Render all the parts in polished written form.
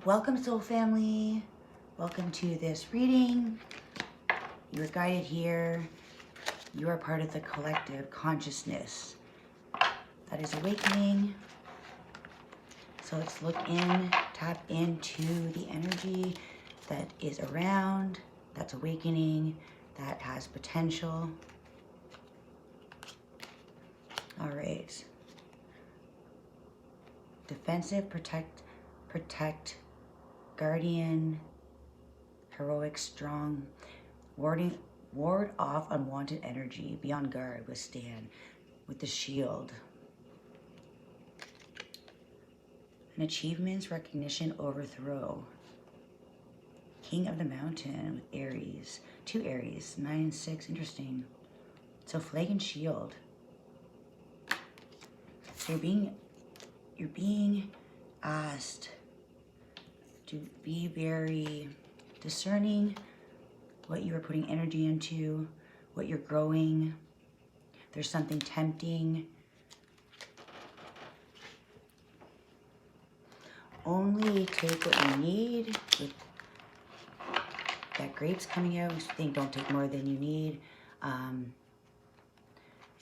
Welcome, soul family. Welcome to this reading. You are guided here. You are part of the collective consciousness that is awakening. So let's look in, tap into the energy that is around, that's awakening, that has potential. All right. Defensive, protect, guardian, heroic, strong, ward off unwanted energy, be on guard, withstand, with the shield. And achievements, recognition, overthrow. King of the mountain with Aries, 2 Aries, 9 and 6, interesting. So flag and shield. So you're being asked to be very discerning what you are putting energy into, what you're growing. There's something tempting. Only take what you need. With that grape's coming out, I think don't take more than you need.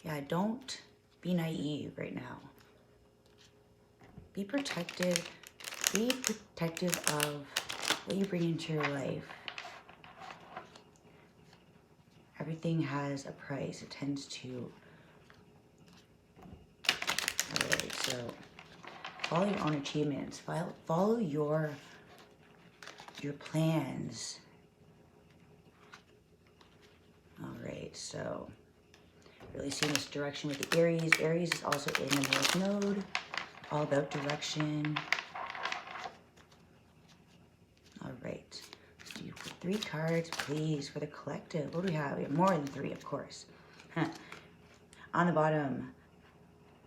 Yeah, don't be naive right now. Be protective. Be protective of what you bring into your life. Everything has a price. It tends to. Alright, so follow your own achievements. Follow your plans. Alright, so really seeing this direction with the Aries. Aries is also in the North Node. All about direction. All right. Let's do 3 cards, please, for the collective. What do we have? We have more than 3, of course. On the bottom,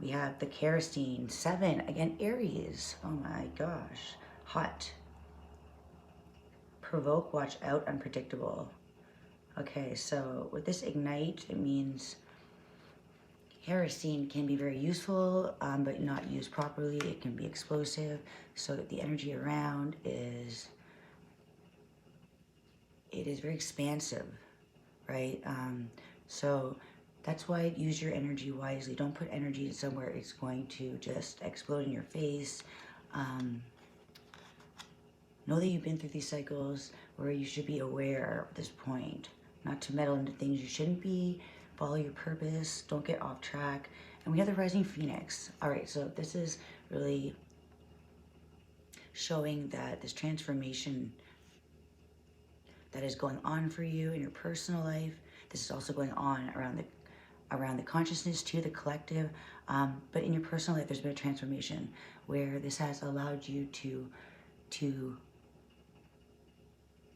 we have the kerosene, 7. Again, Aries. Oh my gosh. Hot. Provoke, watch out, unpredictable. Okay, so with this ignite, it means kerosene can be very useful, but not used properly. It can be explosive. So the energy around is, it is very expansive, right? So that's why use your energy wisely. Don't put energy somewhere it's going to just explode in your face. Know that you've been through these cycles where you should be aware at this point, not to meddle into things you shouldn't be. Follow your purpose, don't get off track. And we have the rising phoenix. All right, so this is really showing that this transformation that is going on for you in your personal life, this is also going on around the consciousness to the collective, but in your personal life, there's been a transformation where this has allowed you to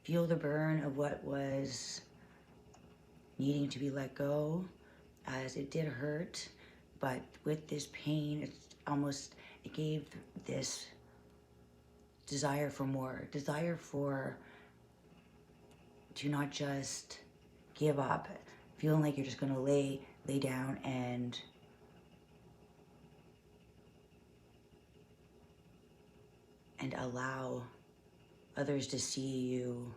feel the burn of what was needing to be let go, as it did hurt, but with this pain, it gave this desire for more, to not just give up, feeling like you're just gonna lay down and allow others to see you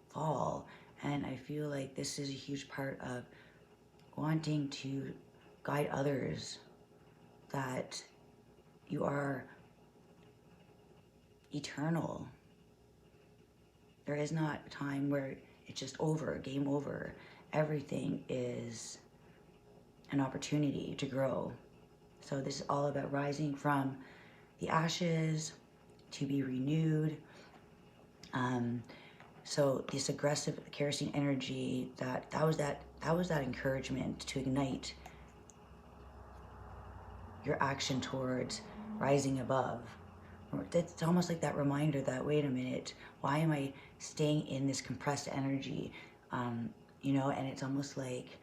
fall. And I feel like this is a huge part of wanting to guide others, that you are eternal. There is not a time where it's just over, game over. Everything is an opportunity to grow. So this is all about rising from the ashes to be renewed. So this aggressive kerosene energy, that was that encouragement to ignite your action towards rising above. It's almost like that reminder that, wait a minute, why am I staying in this compressed energy? You know, and it's almost like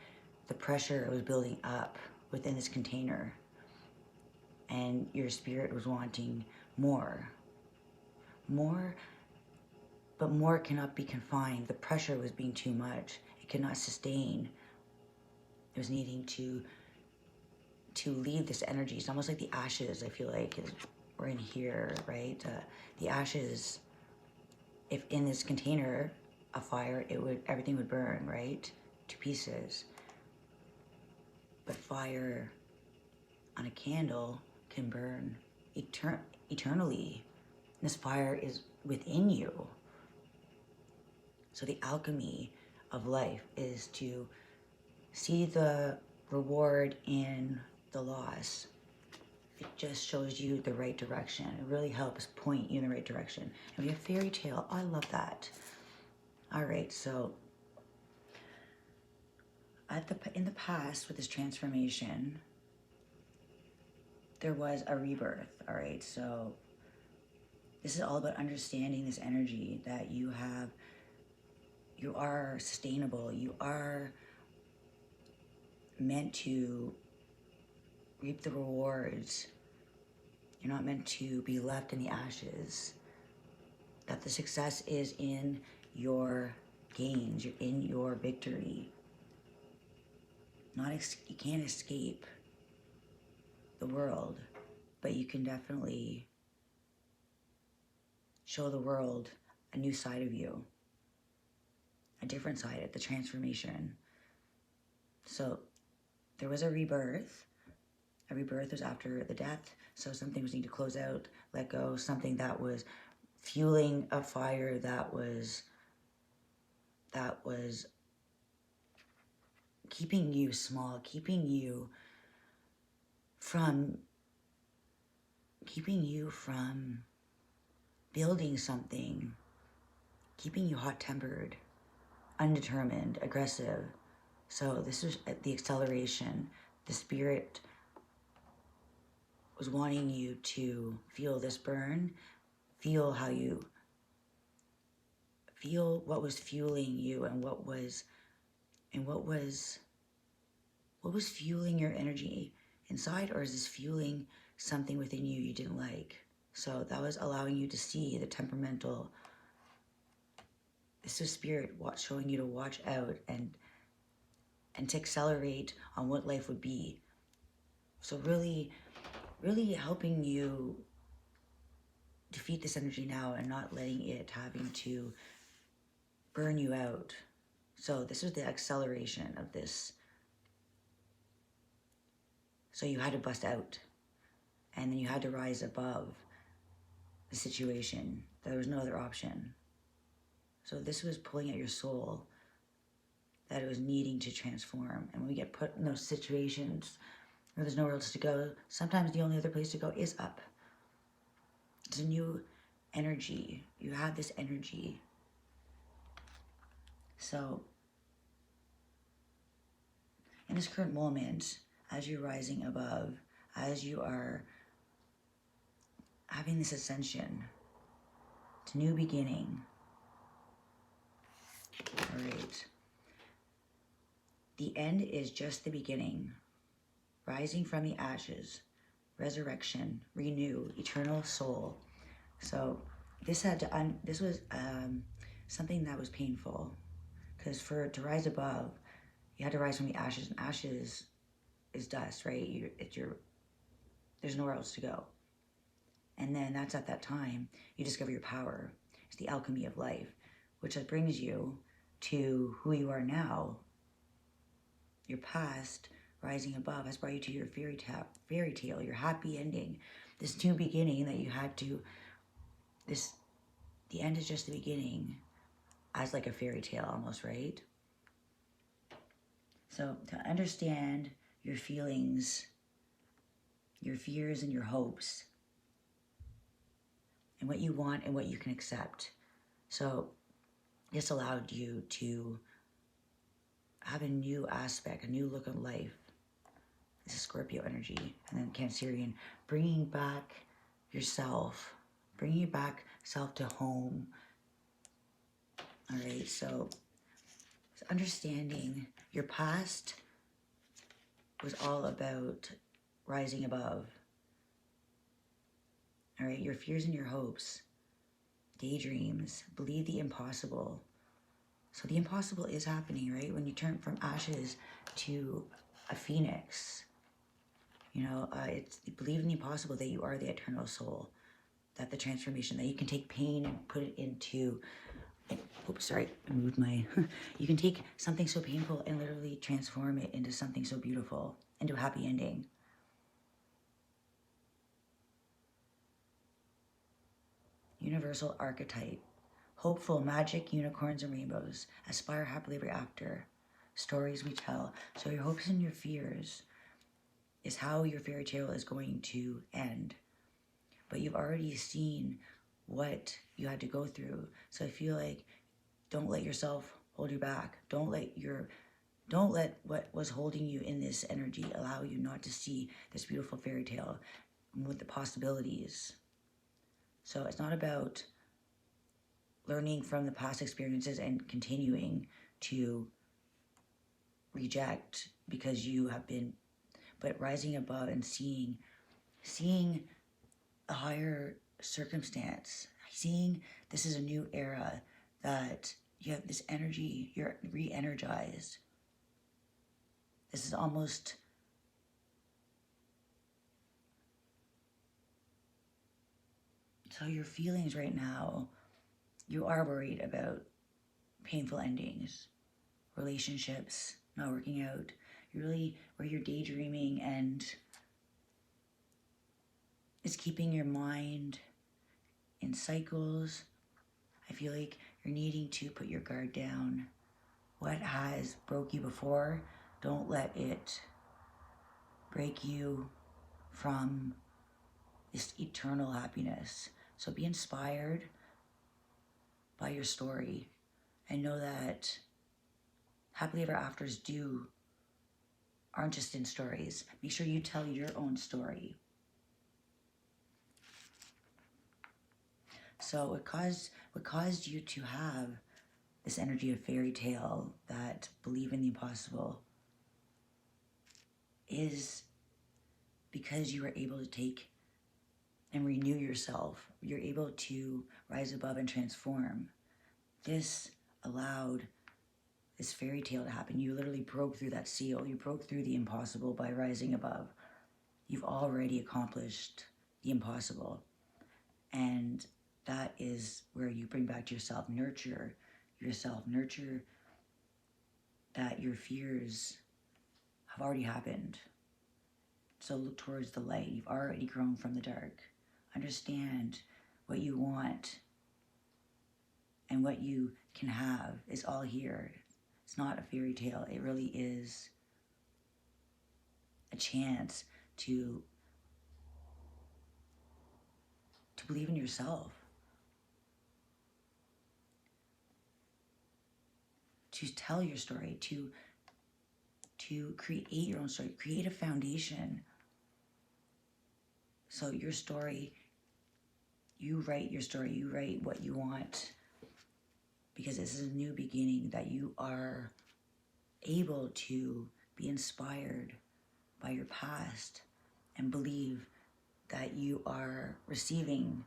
the pressure was building up within this container, and your spirit was wanting more. But more cannot be confined. The pressure was being too much. It could not sustain. It was needing to leave this energy. It's almost like the ashes, I feel like, is or in here, right? The ashes, if in this container, a fire, everything would burn, right? To pieces. But fire on a candle can burn eternally. This fire is within you. So the alchemy of life is to see the reward in the loss. It just shows you the right direction. It really helps point you in the right direction. And we have fairy tale. Oh, I love that. All right, so in the past with this transformation, there was a rebirth. All right, so this is all about understanding this energy that you have. You are sustainable. You are meant to reap the rewards. You're not meant to be left in the ashes. That the success is in your gains, you're in your victory. You can't escape the world, but you can definitely show the world a new side of you, a different side of the transformation. So there was a rebirth. A rebirth was after the death. So some things need to close out, let go, something that was fueling a fire that was keeping you small, keeping you from building something, keeping you hot-tempered, undetermined, aggressive. So this is the acceleration. The spirit was wanting you to feel this burn, feel what was fueling you and what was fueling your energy inside, or is this fueling something within you didn't like? So that was allowing you to see the temperamental. This is spirit showing you to watch out and to accelerate on what life would be. So really, really helping you defeat this energy now and not letting it having to burn you out. So this was the acceleration of this. So you had to bust out, and then you had to rise above the situation. There was no other option. So this was pulling at your soul, that it was needing to transform. And when we get put in those situations where there's nowhere else to go, sometimes the only other place to go is up. It's a new energy. You have this energy. So in this current moment, as you're rising above, as you are having this ascension to new beginning, all right, the end is just the beginning. Rising from the ashes, resurrection, renew, eternal soul. So this was something that was painful, because to rise above, you had to rise from the ashes, and ashes is dust, right? There's nowhere else to go. And then that's at that time you discover your power. It's the alchemy of life, which brings you to who you are now. Your past, rising above, has brought you to your fairy tale, your happy ending, this new beginning that you had to. The end is just the beginning, as like a fairy tale almost, right? So to understand your feelings, your fears and your hopes, and what you want and what you can accept. So this allowed you to have a new aspect, a new look of life. This is Scorpio energy. And then Cancerian, bringing back yourself, bringing back self to home. All right, so understanding your past was all about rising above. All right, your fears and your hopes, daydreams, believe the impossible. So the impossible is happening, right? When you turn from ashes to a phoenix. You know, it's believe in the impossible, that you are the eternal soul, that the transformation, that you can take pain and put it into, oops, sorry, I moved my, you can take something so painful and literally transform it into something so beautiful, into a happy ending. Universal archetype. Hopeful, magic, unicorns, and rainbows. Aspire happily ever after. Stories we tell. So your hopes and your fears is how your fairy tale is going to end. But you've already seen what you had to go through. So I feel like don't let yourself hold you back. Don't let what was holding you in this energy allow you not to see this beautiful fairy tale with the possibilities. So it's not about learning from the past experiences and continuing to reject because you have been, but rising above and seeing a higher circumstance, seeing this is a new era, that you have this energy, you're re-energized. This is almost so your feelings right now, you are worried about painful endings, relationships not working out. You're really where you're daydreaming and it's keeping your mind in cycles. I feel like you're needing to put your guard down. What has broke you before, don't let it break you from this eternal happiness. So be inspired by your story and know that happily ever afters aren't just in stories. Make sure you tell your own story. So what caused you to have this energy of fairy tale, that believe in the impossible, is because you were able to take and renew yourself. You're able to rise above and transform. This allowed this fairy tale to happen. You literally broke through that seal. You broke through the impossible by rising above. You've already accomplished the impossible. And that is where you bring back to yourself, nurture yourself, nurture that your fears have already happened. So look towards the light. You've already grown from the dark. Understand what you want and what you can have is all here. It's not a fairy tale. It really is a chance to believe in yourself, to tell your story, to create your own story, create a foundation. So your story, you write your story, you write what you want, because this is a new beginning, that you are able to be inspired by your past and believe that you are receiving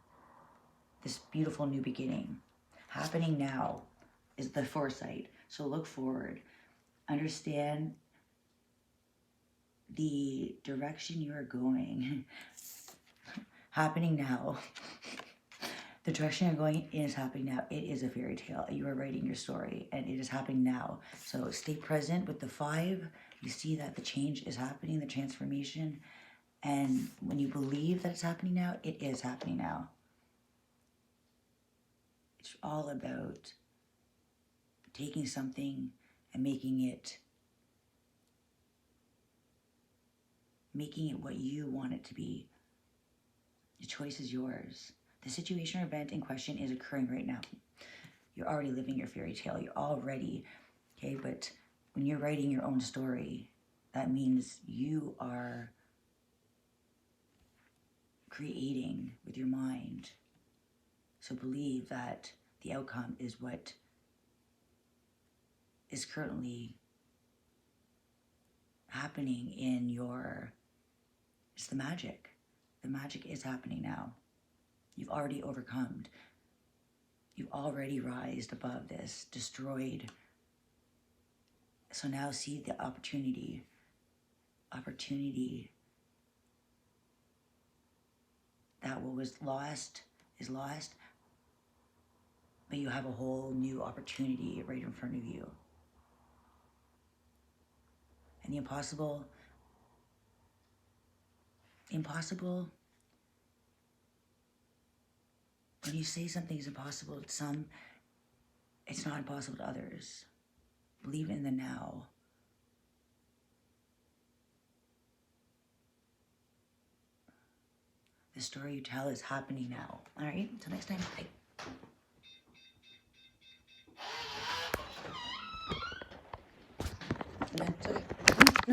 this beautiful new beginning. Happening now is the foresight. So look forward, understand the direction you are going. Happening now. The direction you're going is happening now. It is a fairy tale. You are writing your story and it is happening now. So stay present with the 5. You see that the change is happening, the transformation. And when you believe that it's happening now, it is happening now. It's all about taking something and making it what you want it to be. The choice is yours. The situation or event in question is occurring right now. You're already living your fairy tale. You're already, okay? But when you're writing your own story, that means you are creating with your mind. So believe that the outcome is what is currently happening in your, it's the magic. The magic is happening now. You've already overcome. You've already rised above this, destroyed. So now see the opportunity that what was lost is lost, but you have a whole new opportunity right in front of you. And the impossible, when you say something is impossible to some, it's not impossible to others. Believe in the now. The story you tell is happening now. All right, until next time, bye.